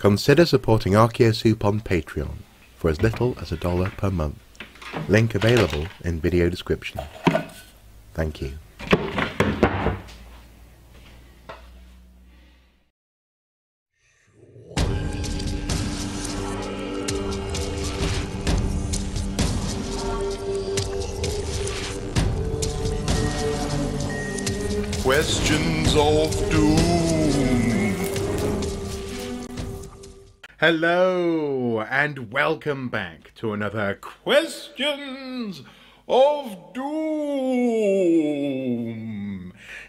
Consider supporting Archaeosoup on Patreon for as little as $1 per month. Link available in video description. Thank you. Questions of Doom. Hello and welcome back to another Questions of Doom.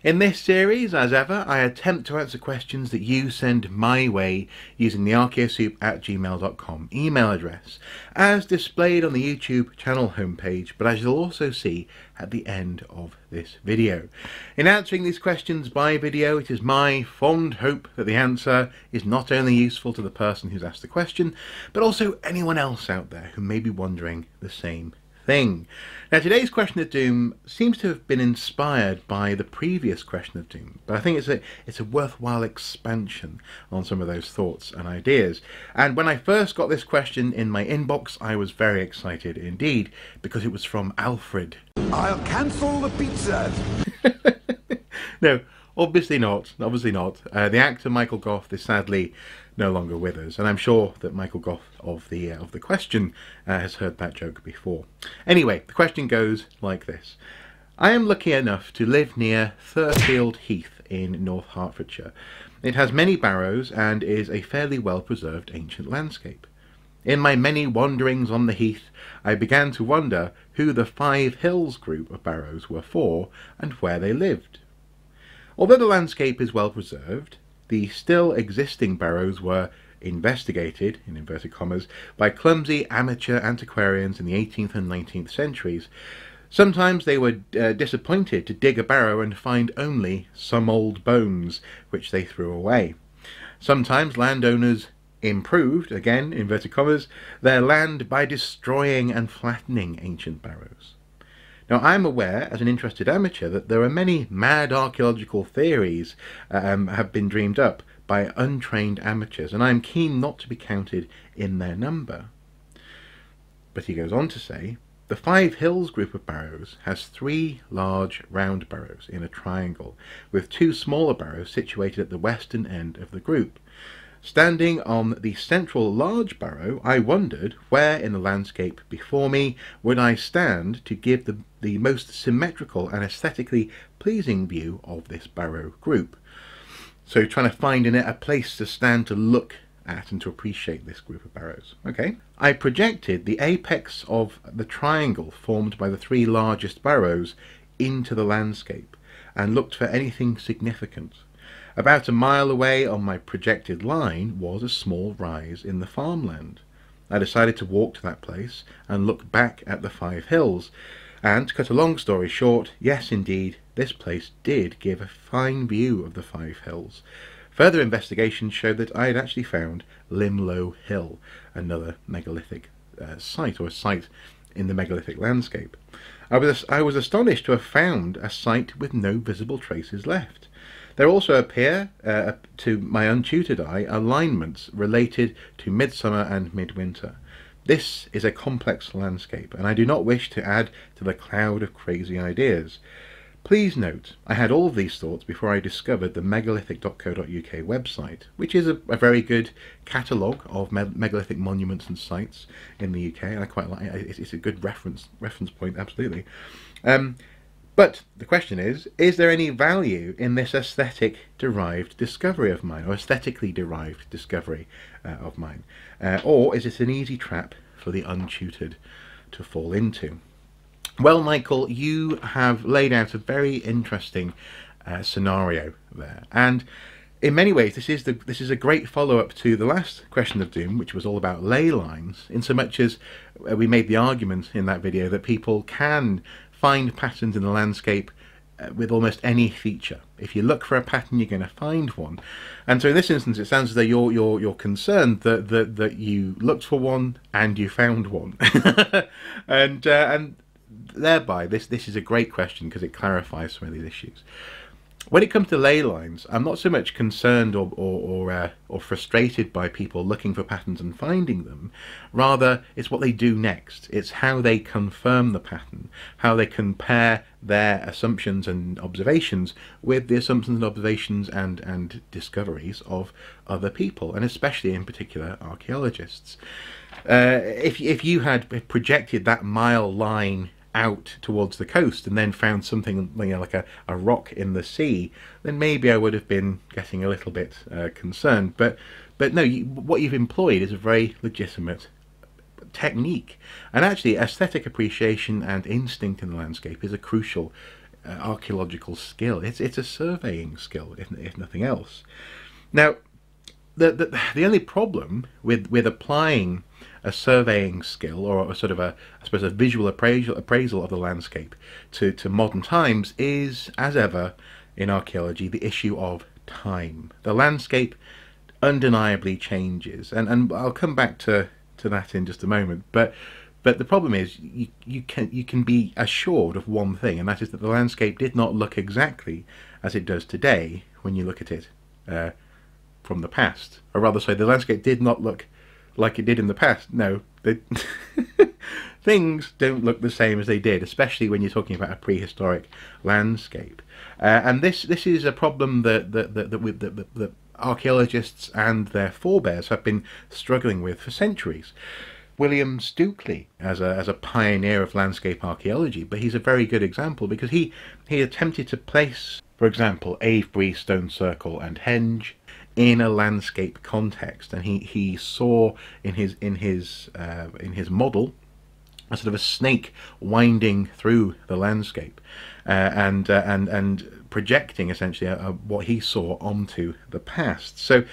In this series, as ever, I attempt to answer questions that you send my way using the archaeosoup@gmail.com email address, as displayed on the YouTube channel homepage, but as you'll also see at the end of this video. In answering these questions by video, it is my fond hope that the answer is not only useful to the person who's asked the question, but also anyone else out there who may be wondering the same thing. Now, today's question of doom seems to have been inspired by the previous question of doom, but I think it's a worthwhile expansion on some of those thoughts and ideas. And when I first got this question in my inbox, I was very excited indeed, because it was from Alfred. I'll cancel the pizza. No, obviously not. Obviously not. The actor Michael Gough is sadly no longer with us, and I'm sure that Michael Gough of the question has heard that joke before. Anyway, the question goes like this: I am lucky enough to live near Thurfield Heath in North Hertfordshire. It has many barrows and is a fairly well preserved ancient landscape. In my many wanderings on the heath, I began to wonder who the Five Hills group of barrows were for and where they lived. Although the landscape is well preserved, the still existing barrows were investigated, in inverted commas, by clumsy amateur antiquarians in the 18th and 19th centuries. Sometimes they were disappointed to dig a barrow and find only some old bones, which they threw away. Sometimes landowners improved, again inverted commas, their land by destroying and flattening ancient barrows. Now, I'm aware, as an interested amateur, that there are many mad archaeological theories have been dreamed up by untrained amateurs, and I'm keen not to be counted in their number. But he goes on to say, the Five Hills group of barrows has 3 large round barrows in a triangle, with 2 smaller barrows situated at the western end of the group. Standing on the central large barrow, I wondered where in the landscape before me would I stand to give the most symmetrical and aesthetically pleasing view of this barrow group. So trying to find in it a place to stand to look at and to appreciate this group of barrows. Okay. I projected the apex of the triangle formed by the 3 largest barrows into the landscape and looked for anything significant. About a mile away on my projected line was a small rise in the farmland. I decided to walk to that place and look back at the Five Hills. And to cut a long story short, yes indeed, this place did give a fine view of the Five Hills. Further investigation showed that I had actually found Limlow Hill, another megalithic site, or a site in the megalithic landscape. I was astonished to have found a site with no visible traces left. There also appear, to my untutored eye, alignments related to midsummer and midwinter. This is a complex landscape, and I do not wish to add to the cloud of crazy ideas. Please note, I had all of these thoughts before I discovered the megalithic.co.uk website, which is a very good catalogue of megalithic monuments and sites in the UK, and I quite like it. It's a good reference point, absolutely. But the question is there any value in this aesthetic-derived discovery of mine, or aesthetically derived discovery of mine? Or is it an easy trap for the untutored to fall into? Well, Michael, you have laid out a very interesting scenario there, and in many ways this is a great follow-up to the last question of doom, which was all about ley lines, in so much as we made the argument in that video that people can find patterns in the landscape with almost any feature. If you look for a pattern, you're going to find one. And so in this instance, it sounds as though you're concerned that you looked for one and you found one, and thereby this is a great question because it clarifies some of these issues. When it comes to ley lines, I'm not so much concerned or frustrated by people looking for patterns and finding them. Rather, it's what they do next. It's how they confirm the pattern, how they compare their assumptions and observations with the assumptions and observations and discoveries of other people, and especially in particular archaeologists. If you had projected that mile line out towards the coast and then found something, you know, like a rock in the sea, then maybe I would have been getting a little bit concerned. But no, what you've employed is a very legitimate technique, and actually aesthetic appreciation and instinct in the landscape is a crucial archaeological skill. It's a surveying skill, if nothing else. Now, the only problem with applying a surveying skill, or a sort of I suppose a visual appraisal of the landscape to modern times, is, as ever in archaeology, the issue of time. The landscape undeniably changes, and I'll come back to that in just a moment. But the problem is you can be assured of one thing, and that is that the landscape did not look exactly as it does today when you look at it from the past. Or rather say, the landscape did not look like it did in the past. No, things don't look the same as they did, especially when you're talking about a prehistoric landscape. And this is a problem that archaeologists and their forebears have been struggling with for centuries. William Stukeley, as a pioneer of landscape archaeology, but he's a very good example because he attempted to place, for example, Avebury, Stone Circle and Henge in a landscape context, and he saw in his model a sort of a snake winding through the landscape, and projecting essentially what he saw onto the past. So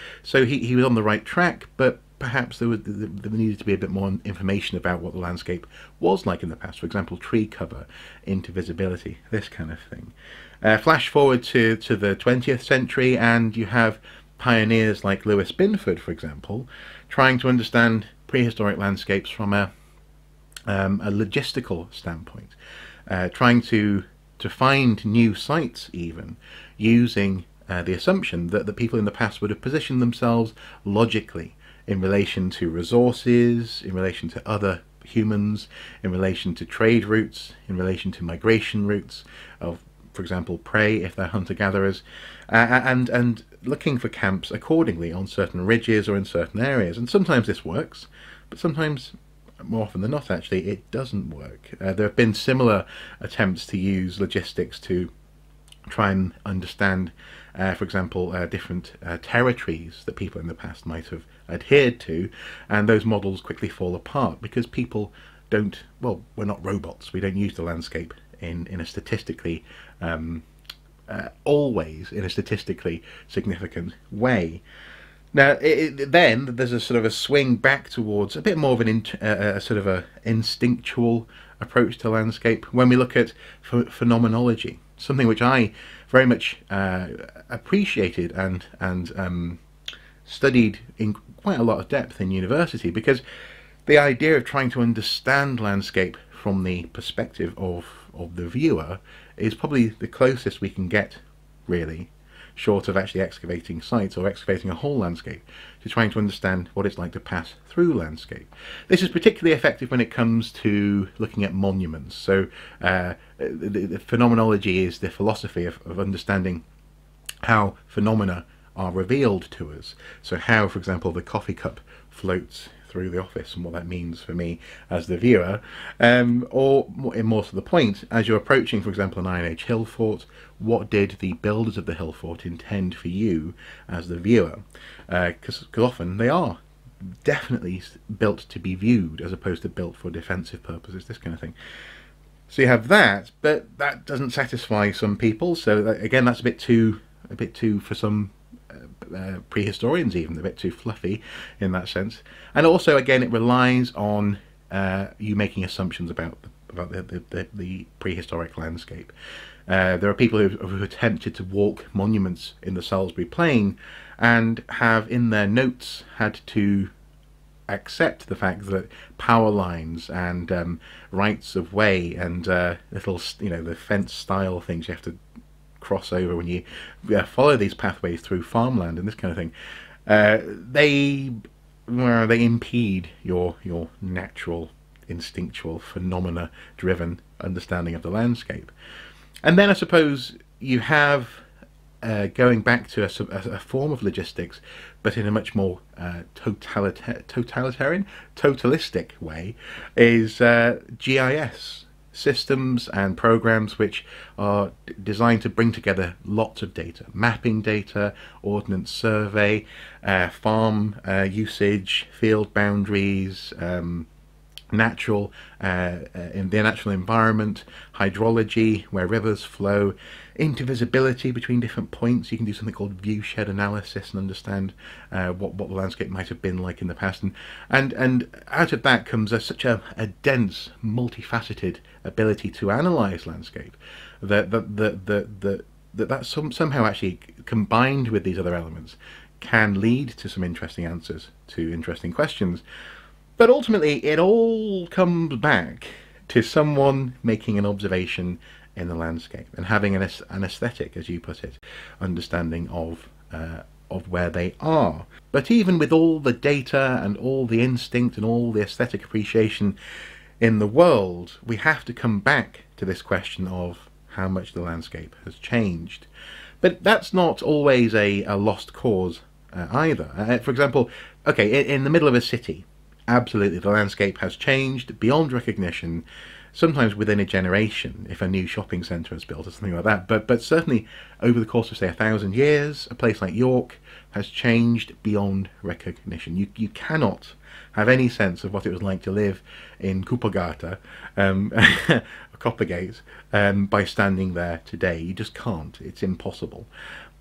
he was on the right track, but perhaps there needed to be a bit more information about what the landscape was like in the past. For example, tree cover into visibility, this kind of thing. Flash forward to the 20th century, and you have pioneers like Lewis Binford, for example, trying to understand prehistoric landscapes from a logistical standpoint, trying to find new sites, even using the assumption that the people in the past would have positioned themselves logically in relation to resources, in relation to other humans, in relation to trade routes, in relation to migration routes of, for example, prey if they're hunter-gatherers, and looking for camps accordingly on certain ridges or in certain areas. And sometimes this works, but sometimes, more often than not actually, it doesn't work. There have been similar attempts to use logistics to try and understand, for example, different territories that people in the past might have adhered to, and those models quickly fall apart because people don't, well, we're not robots, we don't use the landscape in a statistically always in a statistically significant way. Now, then there's a sort of a swing back towards a bit more of a sort of a instinctual approach to landscape when we look at phenomenology, something which I very much appreciated and studied in quite a lot of depth in university, because the idea of trying to understand landscape from the perspective of the viewer is probably the closest we can get, really, short of actually excavating sites or excavating a whole landscape, to trying to understand what it's like to pass through landscape. This is particularly effective when it comes to looking at monuments. So the phenomenology is the philosophy of understanding how phenomena are revealed to us. So how, for example, the coffee cup floats through the office and what that means for me as the viewer, or more to the point, as you're approaching, for example, an Iron Age hill fort, what did the builders of the hill fort intend for you as the viewer? Because often they are definitely built to be viewed as opposed to built for defensive purposes, this kind of thing. So you have that, but that doesn't satisfy some people. So again, that's a bit too for some prehistorians, even a bit too fluffy in that sense. And also, again, it relies on you making assumptions about the prehistoric landscape. There are people who attempted to walk monuments in the Salisbury Plain and have in their notes had to accept the fact that power lines and rights of way and little, the fence style things you have to cross over, when you follow these pathways through farmland and this kind of thing, they impede your natural, instinctual, phenomena-driven understanding of the landscape. And then I suppose you have, going back to a form of logistics, but in a much more totalistic way, is GIS systems and programs which are designed to bring together lots of data: mapping data, ordnance survey, farm usage, field boundaries, natural in the natural environment, hydrology, where rivers flow, intervisibility between different points. You can do something called viewshed analysis and understand what the landscape might have been like in the past, and out of that comes such a dense, multifaceted ability to analyze landscape that somehow actually, combined with these other elements, can lead to some interesting answers to interesting questions. But ultimately, it all comes back to someone making an observation in the landscape and having an aesthetic, as you put it, understanding of where they are. But even with all the data and all the instinct and all the aesthetic appreciation in the world, we have to come back to this question of how much the landscape has changed. But that's not always a lost cause either. For example, okay, in the middle of a city, absolutely, the landscape has changed beyond recognition, sometimes within a generation, if a new shopping centre is built or something like that. But certainly over the course of, say, 1,000 years, a place like York has changed beyond recognition. You cannot have any sense of what it was like to live in Kuppagata, Coppergate, by standing there today. You just can't. It's impossible.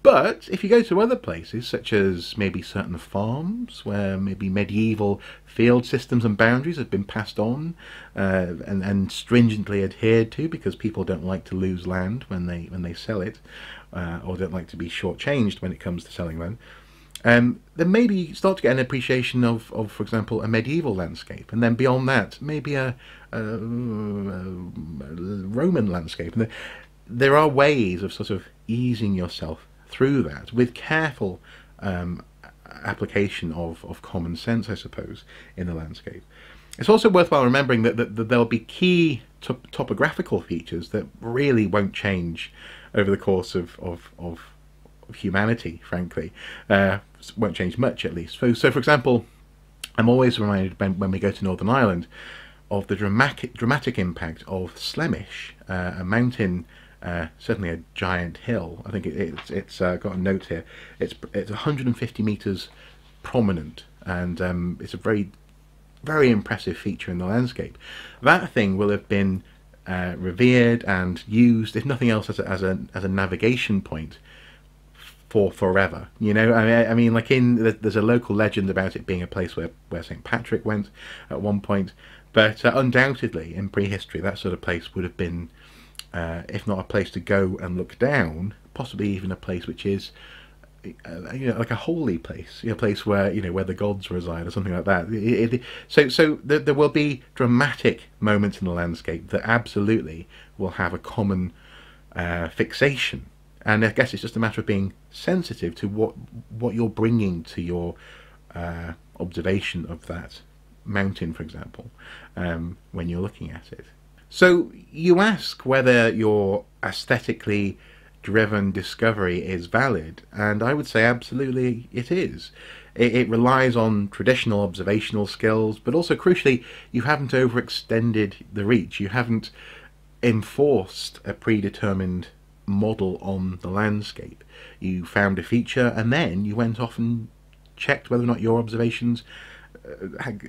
But if you go to other places, such as maybe certain farms, where maybe medieval field systems and boundaries have been passed on and stringently adhered to, because people don't like to lose land when they sell it, or don't like to be shortchanged when it comes to selling land, then maybe you start to get an appreciation of, for example, a medieval landscape, and then beyond that, maybe a Roman landscape. And there are ways of sort of easing yourself through that with careful application of common sense, I suppose, in the landscape. It's also worthwhile remembering that there'll be key topographical features that really won't change over the course of humanity, frankly. Won't change much, at least. So for example, I'm always reminded when we go to Northern Ireland of the dramatic impact of Slemish, a mountain, certainly a giant hill. I think it's got a note here. It's 150 meters prominent, and it's a very, very impressive feature in the landscape. That thing will have been revered and used, if nothing else, as a navigation point for forever. You know, I mean, like there's a local legend about it being a place where St. Patrick went at one point, but undoubtedly in prehistory that sort of place would have been, if not a place to go and look down, possibly even a place which is, like a holy place, a place where where the gods reside or something like that. So there will be dramatic moments in the landscape that absolutely will have a common fixation, and I guess it's just a matter of being sensitive to what you're bringing to your observation of that mountain, for example, when you're looking at it. So you ask whether your aesthetically driven discovery is valid, and I would say absolutely it is. It relies on traditional observational skills, but also crucially, you haven't overextended the reach. You haven't enforced a predetermined model on the landscape. You found a feature and then you went off and checked whether or not your observations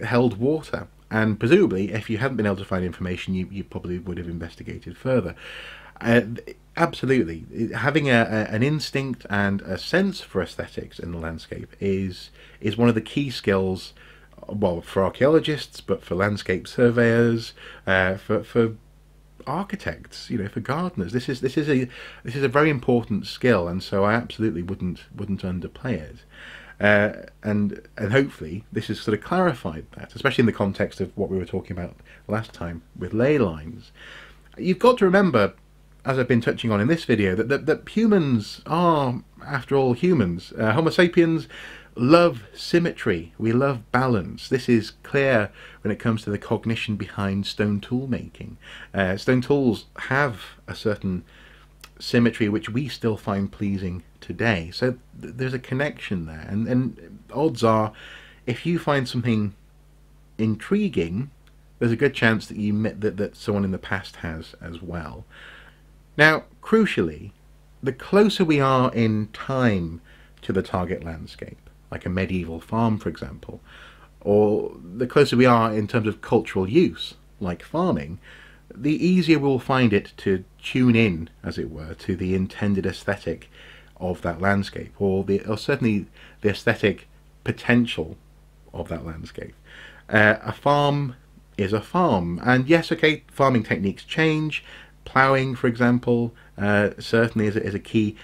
held water. And presumably, if you hadn't been able to find information, you probably would have investigated further. Absolutely, having an instinct and a sense for aesthetics in the landscape is one of the key skills, well, for archaeologists, but for landscape surveyors, for architects, for gardeners. This is a very important skill, and so I absolutely wouldn't underplay it. And hopefully this has sort of clarified that, especially in the context of what we were talking about last time with ley lines. You've got to remember, as I've been touching on in this video, that humans are, after all, humans. Homo sapiens love symmetry. We love balance. This is clear when it comes to the cognition behind stone tool making. Stone tools have a certain symmetry which we still find pleasing today. So there's a connection there, and odds are, if you find something intriguing, there's a good chance that you met that someone in the past has as well. Now, crucially, the closer we are in time to the target landscape, like a medieval farm, for example, or the closer we are in terms of cultural use, like farming, the easier we'll find it to tune in, as it were, to the intended aesthetic of that landscape, or certainly the aesthetic potential of that landscape. A farm is a farm, and yes, okay, farming techniques change. Ploughing, for example, certainly is a key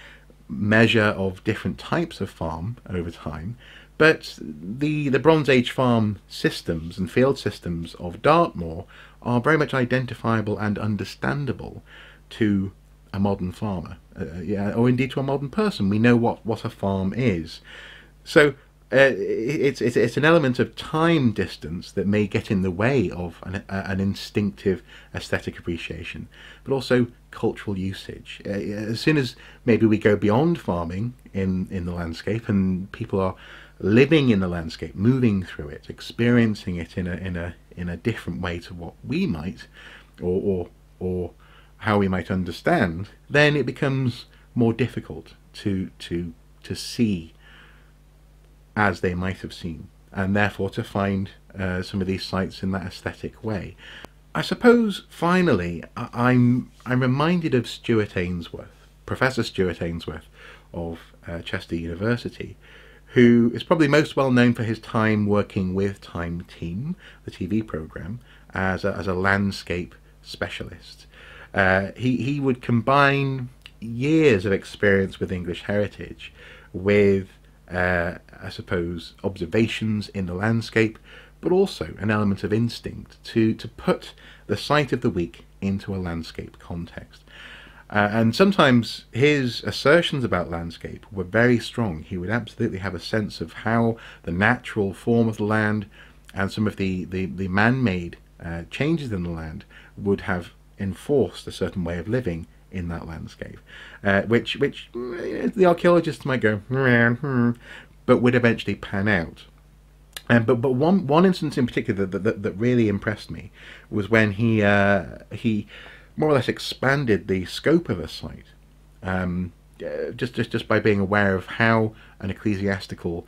measure of different types of farm over time, but the Bronze Age farm systems and field systems of Dartmoor are very much identifiable and understandable to a modern farmer, or indeed to a modern person. We know what a farm is. So it's an element of time distance that may get in the way of an instinctive aesthetic appreciation, but also cultural usage. As soon as maybe we go beyond farming in the landscape, and people are living in the landscape, moving through it, experiencing it in a different way to what we might, or how we might understand, then it becomes more difficult to see as they might have seen, and therefore to find some of these sites in that aesthetic way. I suppose finally I'm reminded of Stuart Ainsworth, Professor Stuart Ainsworth of Chester University, who is probably most well known for his time working with Time Team, the TV programme, as a landscape specialist. He would combine years of experience with English heritage with I suppose observations in the landscape, but also an element of instinct to put the site of the week into a landscape context. And sometimes his assertions about landscape were very strong. He would absolutely have a sense of how the natural form of the land and some of the man-made changes in the land would have enforced a certain way of living in that landscape, which the archaeologists might go, but would eventually pan out. But one instance in particular that really impressed me was when he more or less expanded the scope of a site, just by being aware of how an ecclesiastical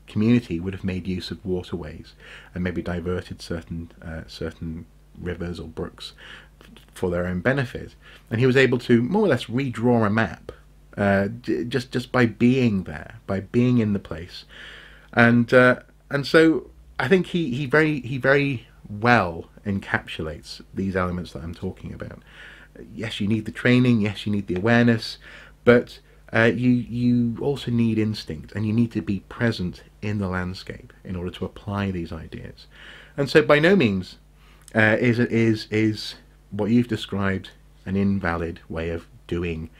community would have made use of waterways and maybe diverted certain rivers or brooks for their own benefit, and he was able to more or less redraw a map just by being there, by being in the place, and so I think he very well encapsulates these elements that I'm talking about. Yes, you need the training, yes, you need the awareness, but you also need instinct, and you need to be present in the landscape in order to apply these ideas. And so by no means is what you've described an invalid way of doing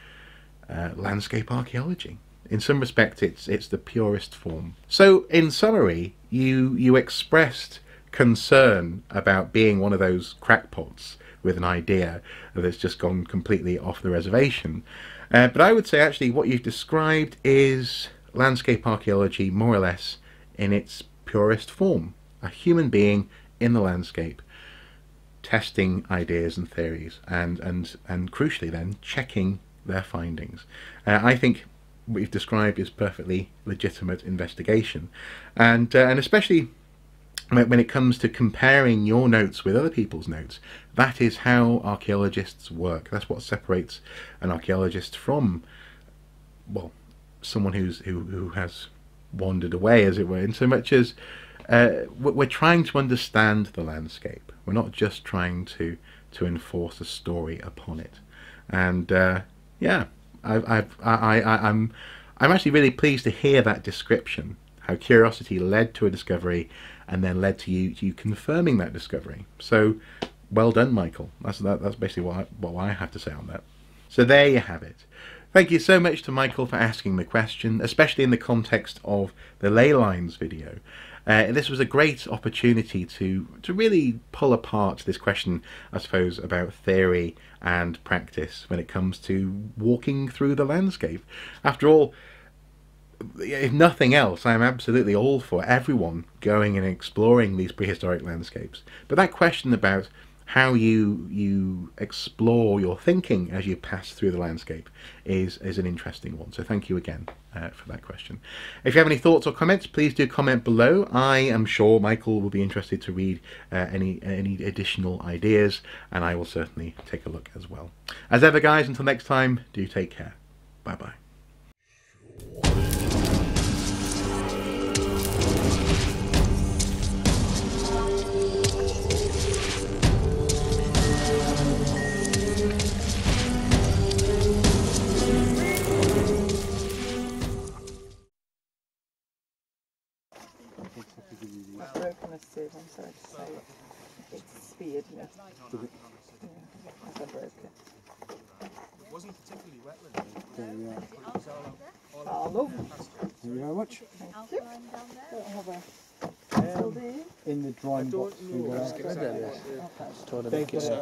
landscape archaeology. In some respect, it's the purest form. So, in summary, you expressed concern about being one of those crackpots with an idea that's just gone completely off the reservation. But I would say actually what you've described is landscape archaeology more or less in its purest form. A human being in the landscape, testing ideas and theories, and crucially then checking their findings. I think what you've described is perfectly legitimate investigation, and especially when it comes to comparing your notes with other people's notes, that is how archaeologists work. That's what separates an archaeologist from, well, someone who has wandered away, as it were, in so much as we're trying to understand the landscape. We're not just trying to enforce a story upon it. And yeah, I'm actually really pleased to hear that description, how curiosity led to a discovery and then led to you confirming that discovery. So well done, Michael. That's basically what I have to say on that. So there you have it. Thank you so much to Michael for asking the question, especially in the context of the ley lines video. This was a great opportunity to really pull apart this question, I suppose, about theory and practice when it comes to walking through the landscape. After all, if nothing else, I'm absolutely all for everyone going and exploring these prehistoric landscapes. But that question about how you explore your thinking as you pass through the landscape is an interesting one. So thank you again for that question. If you have any thoughts or comments, please do comment below. I am sure Michael will be interested to read any additional ideas, and I will certainly take a look as well. As ever, guys, until next time, do take care. Bye bye. I've broken a sieve, I'm sorry to say. It's speared me. Yeah, as I broke it. It wasn't particularly wet with There we are. Oh, love. Thank you very much. Thank you. Don't have a pencil, do you? In the drawing box. Thank you, sir.